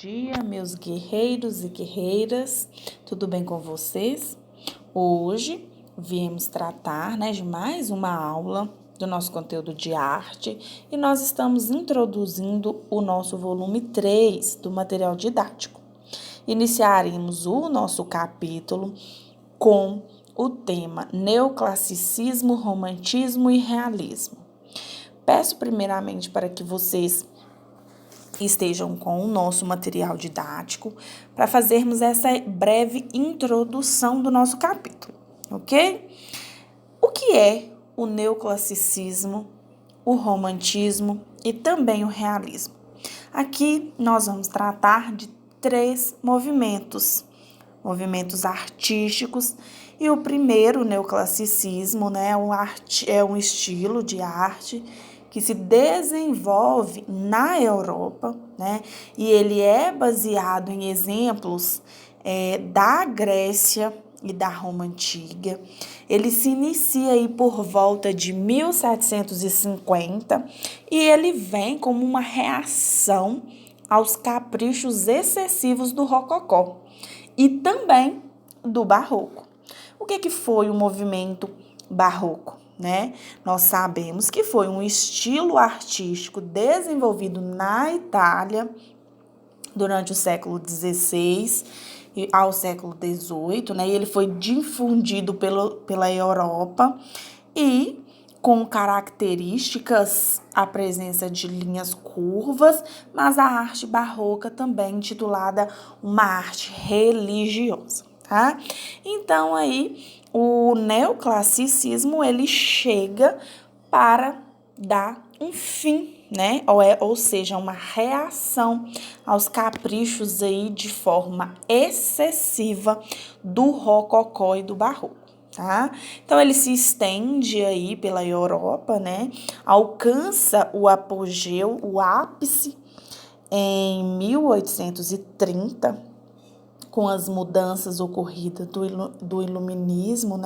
dia, meus guerreiros e guerreiras, tudo bem com vocês? Hoje viemos tratar, de mais uma aula do nosso conteúdo de arte e nós estamos introduzindo o nosso volume 3 do material didático. Iniciaremos o nosso capítulo com o tema Neoclassicismo, Romantismo e Realismo. Peço primeiramente para que vocês estejam com o nosso material didático para fazermos essa breve introdução do nosso capítulo, ok? O que é o neoclassicismo, o romantismo e também o realismo? Aqui nós vamos tratar de 3 movimentos artísticos, e o primeiro, o neoclassicismo, é um estilo de arte que se desenvolve na Europa, e ele é baseado em exemplos da Grécia e da Roma Antiga. Ele se inicia aí por volta de 1750 e ele vem como uma reação aos caprichos excessivos do Rococó e também do Barroco. O que foi o movimento Barroco? Nós sabemos que foi um estilo artístico desenvolvido na Itália durante o século XVI e ao século XVIII, e ele foi difundido pela Europa e com características a presença de linhas curvas, mas a arte barroca também intitulada uma arte religiosa, tá? Então aí o neoclassicismo ele chega para dar um fim, ou seja, uma reação aos caprichos aí de forma excessiva do Rococó e do Barroco. Tá? Então, ele se estende aí pela Europa, alcança o apogeu, o ápice em 1830, com as mudanças ocorridas do iluminismo,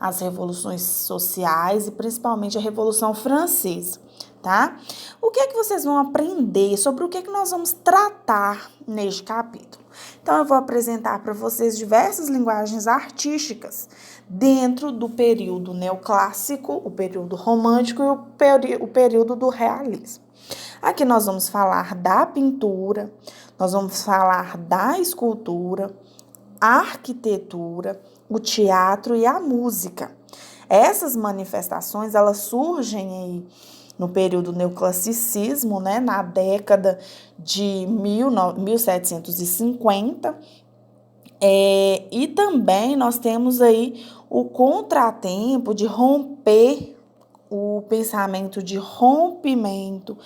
as revoluções sociais e principalmente a Revolução Francesa, tá? O que é que vocês vão aprender sobre o que é que nós vamos tratar neste capítulo? Então, eu vou apresentar para vocês diversas linguagens artísticas dentro do período neoclássico, o período romântico e o período do realismo. Aqui nós vamos falar da pintura, nós vamos falar da escultura, a arquitetura, o teatro e a música. Essas manifestações, elas surgem aí no período neoclassicismo, na década de 1750, e também nós temos aí o contratempo de romper o pensamento de rompimento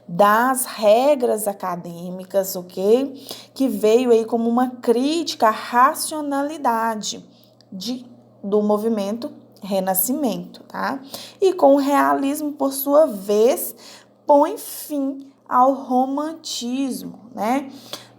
das regras acadêmicas, ok? Que veio aí como uma crítica à racionalidade do movimento Renascimento, tá? E com o realismo, por sua vez, põe fim ao romantismo,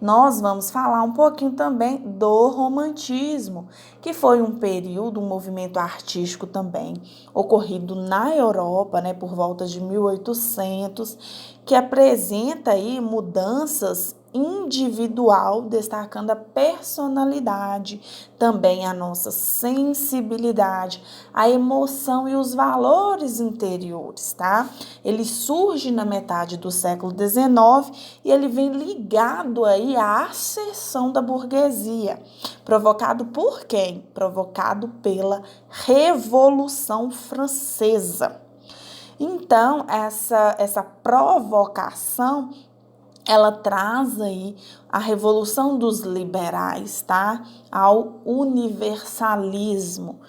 Nós vamos falar um pouquinho também do romantismo, que foi um período, um movimento artístico também, ocorrido na Europa, por volta de 1800, que apresenta aí mudanças individual, destacando a personalidade, também a nossa sensibilidade, a emoção e os valores interiores, tá? Ele surge na metade do século XIX e ele vem ligado aí à ascensão da burguesia, provocado por quem? Provocado pela Revolução Francesa. Então, essa provocação ela traz aí a revolução dos liberais, tá? Ao universalismo.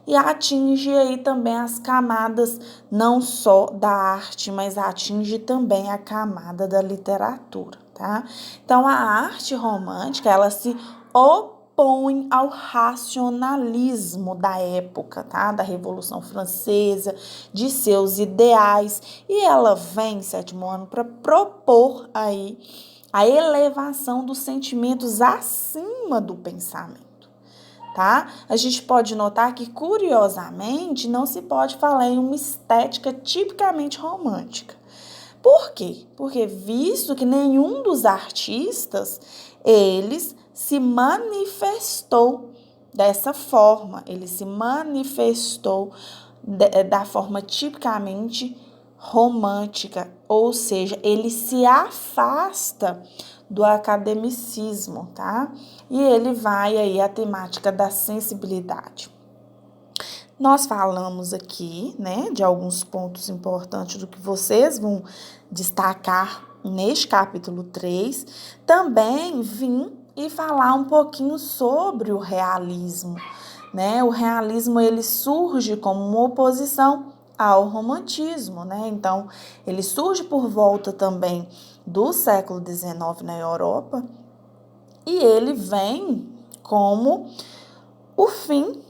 E atinge aí também as camadas não só da arte, mas atinge também a camada da literatura, tá? Então, a arte romântica, ela se opõe ao racionalismo da época, tá? Da Revolução Francesa, de seus ideais, e ela vem, sétimo ano, para propor aí a elevação dos sentimentos acima do pensamento, tá? A gente pode notar que, curiosamente, não se pode falar em uma estética tipicamente romântica, Por quê? Porque visto que nenhum dos artistas, eles se manifestou dessa forma, ele se manifestou da forma tipicamente romântica, ou seja, ele se afasta do academicismo, tá? E ele vai aí à temática da sensibilidade. Nós falamos aqui, né, de alguns pontos importantes do que vocês vão destacar neste capítulo 3. Também vim e falar um pouquinho sobre o realismo, né? O realismo, ele surge como uma oposição ao romantismo, né? Então, ele surge por volta também do século XIX na Europa e ele vem como o fim,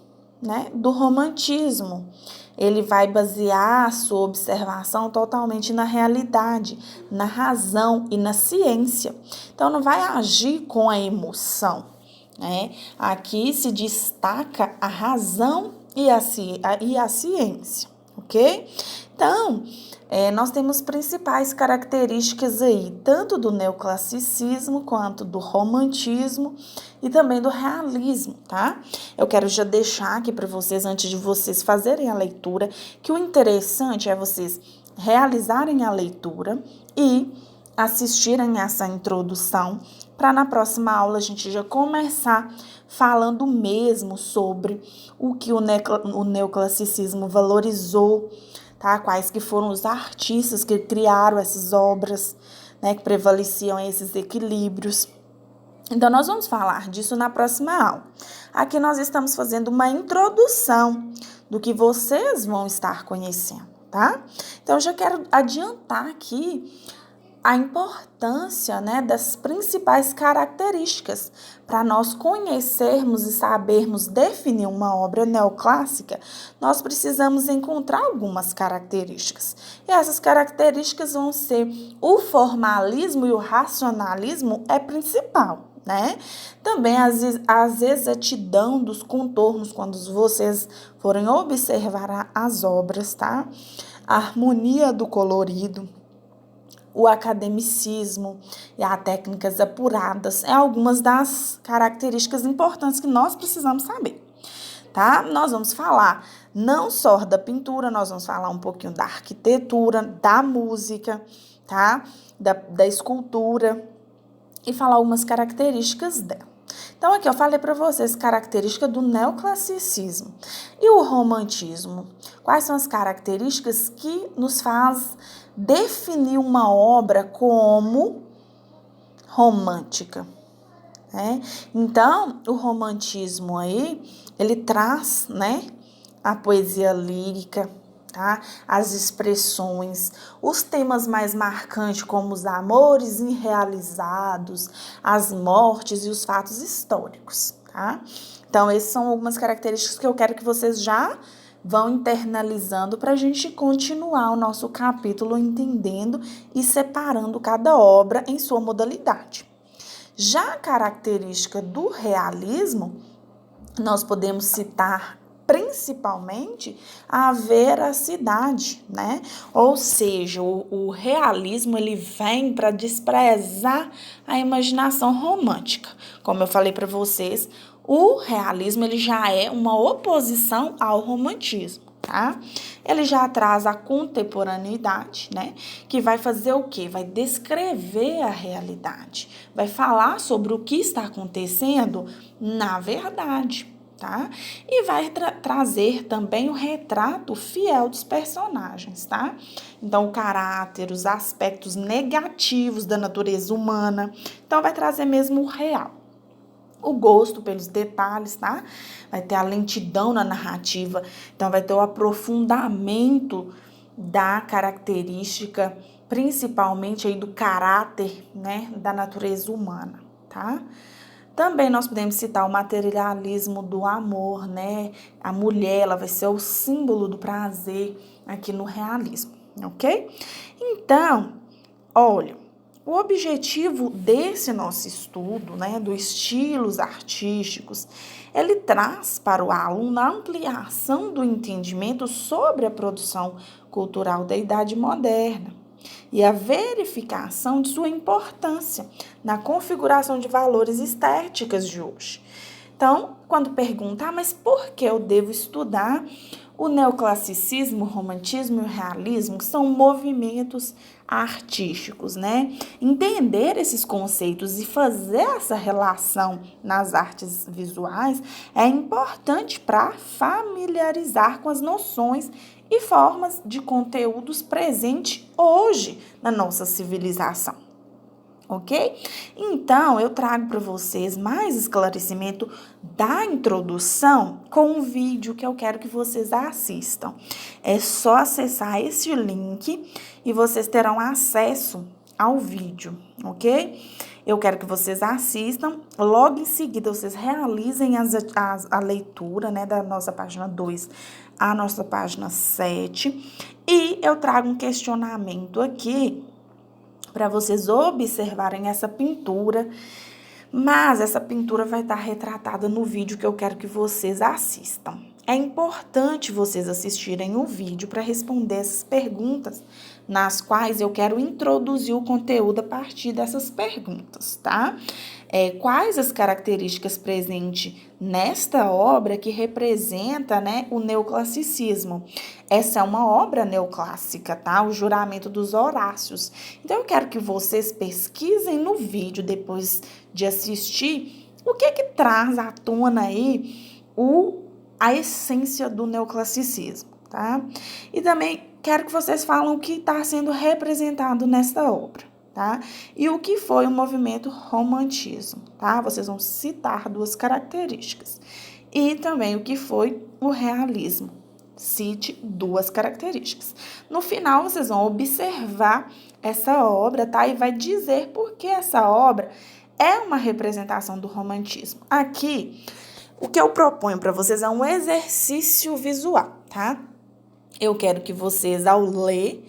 né, do romantismo. Ele vai basear a sua observação totalmente na realidade, na razão e na ciência. Então, não vai agir com a emoção, né? Aqui se destaca a razão e a ciência, ok? Então, nós temos principais características aí, tanto do neoclassicismo quanto do romantismo e também do realismo, tá? Eu quero já deixar aqui para vocês, antes de vocês fazerem a leitura, que o interessante é vocês realizarem a leitura e assistirem essa introdução, para na próxima aula a gente já começar falando mesmo sobre o que o neoclassicismo valorizou, tá? Quais que foram os artistas que criaram essas obras, né, que prevaleciam esses equilíbrios. Então, nós vamos falar disso na próxima aula. Aqui nós estamos fazendo uma introdução do que vocês vão estar conhecendo, tá? Então, eu já quero adiantar aqui a importância, né, das principais características. Para nós conhecermos e sabermos definir uma obra neoclássica, nós precisamos encontrar algumas características. E essas características vão ser o formalismo e o racionalismo é principal, né? Também as exatidão dos contornos, quando vocês forem observar as obras, tá? A harmonia do colorido, o academicismo e as técnicas apuradas, algumas das características importantes que nós precisamos saber, tá? Nós vamos falar não só da pintura, nós vamos falar um pouquinho da arquitetura, da música, tá? Da escultura e falar algumas características dela. Então, aqui eu falei para vocês característica do neoclassicismo e o romantismo. Quais são as características que nos faz definir uma obra como romântica, né? Então, o romantismo aí, ele traz, né, a poesia lírica, tá? As expressões, os temas mais marcantes como os amores irrealizados, as mortes e os fatos históricos, tá? Então, essas são algumas características que eu quero que vocês já vão internalizando para a gente continuar o nosso capítulo entendendo e separando cada obra em sua modalidade. Já a característica do realismo, nós podemos citar principalmente a veracidade, né? Ou seja, o realismo ele vem para desprezar a imaginação romântica. Como eu falei para vocês, o realismo ele já é uma oposição ao romantismo, tá? Ele já traz a contemporaneidade, né? Que vai fazer o quê? Vai descrever a realidade, vai falar sobre o que está acontecendo na verdade, tá? E vai trazer também o retrato fiel dos personagens, tá? Então, o caráter, os aspectos negativos da natureza humana. Então, vai trazer mesmo o real. O gosto pelos detalhes, tá? Vai ter a lentidão na narrativa, então vai ter o aprofundamento da característica, principalmente aí do caráter, né, da natureza humana, tá? Também nós podemos citar o materialismo do amor, né? A mulher, ela vai ser o símbolo do prazer aqui no realismo, ok? Então, olha, o objetivo desse nosso estudo, né, dos estilos artísticos, ele traz para o aluno a ampliação do entendimento sobre a produção cultural da Idade Moderna. e a verificação de sua importância na configuração de valores estéticas de hoje. Então, quando perguntar, mas por que eu devo estudar o neoclassicismo, o romantismo e o realismo, que são movimentos artísticos, né? Entender esses conceitos e fazer essa relação nas artes visuais é importante para familiarizar com as noções e formas de conteúdos presentes hoje na nossa civilização. Ok? Então, eu trago para vocês mais esclarecimento da introdução com um vídeo que eu quero que vocês assistam. É só acessar esse link e vocês terão acesso ao vídeo, ok? Eu quero que vocês assistam, logo em seguida vocês realizem a leitura, né, da nossa página 2 à nossa página 7 e eu trago um questionamento aqui para vocês observarem essa pintura, mas essa pintura vai estar retratada no vídeo que eu quero que vocês assistam. É importante vocês assistirem o vídeo para responder essas perguntas, nas quais eu quero introduzir o conteúdo a partir dessas perguntas, tá? Quais as características presentes nesta obra que representa, né, o neoclassicismo? Essa é uma obra neoclássica, tá? O Juramento dos Horácios. Então, eu quero que vocês pesquisem no vídeo, depois de assistir, o que traz à tona aí a essência do neoclassicismo, tá? E também quero que vocês falem o que está sendo representado nesta obra, tá? E o que foi o movimento romantismo, tá? Vocês vão citar 2 características. E também o que foi o realismo. Cite 2 características. No final, vocês vão observar essa obra, tá? E vai dizer por que essa obra é uma representação do romantismo. Aqui, o que eu proponho para vocês é um exercício visual, tá? Eu quero que vocês, ao ler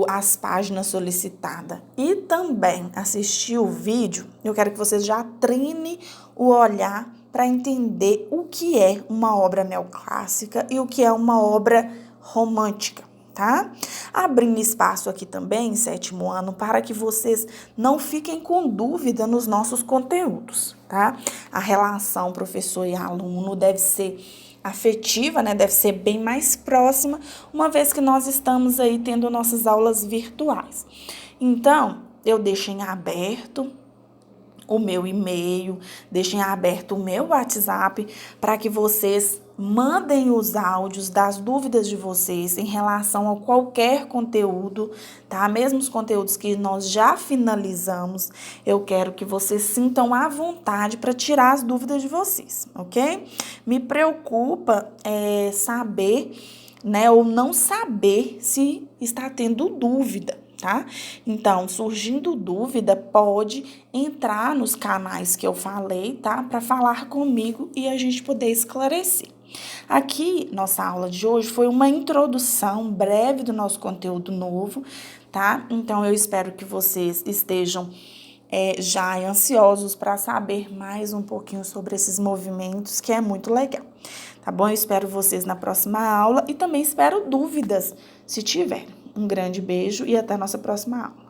as páginas solicitadas e também assistir o vídeo, eu quero que vocês já treinem o olhar para entender o que é uma obra neoclássica e o que é uma obra romântica, tá? Abrindo espaço aqui também, em 7º ano, para que vocês não fiquem com dúvida nos nossos conteúdos, tá? A relação professor e aluno deve ser afetiva, né? Deve ser bem mais próxima, uma vez que nós estamos aí tendo nossas aulas virtuais. Então, eu deixo em aberto o meu e-mail, deixem aberto o meu WhatsApp para que vocês mandem os áudios das dúvidas de vocês em relação a qualquer conteúdo, tá? Mesmo os conteúdos que nós já finalizamos, eu quero que vocês sintam à vontade para tirar as dúvidas de vocês, ok? Me preocupa saber, né, ou não saber se está tendo dúvida, tá? Então, surgindo dúvida, pode entrar nos canais que eu falei, tá? Para falar comigo e a gente poder esclarecer. Aqui, nossa aula de hoje foi uma introdução breve do nosso conteúdo novo, tá? Então, eu espero que vocês estejam já ansiosos para saber mais um pouquinho sobre esses movimentos, que é muito legal, tá bom? Eu espero vocês na próxima aula e também espero dúvidas, se tiver. Um grande beijo e até a nossa próxima aula.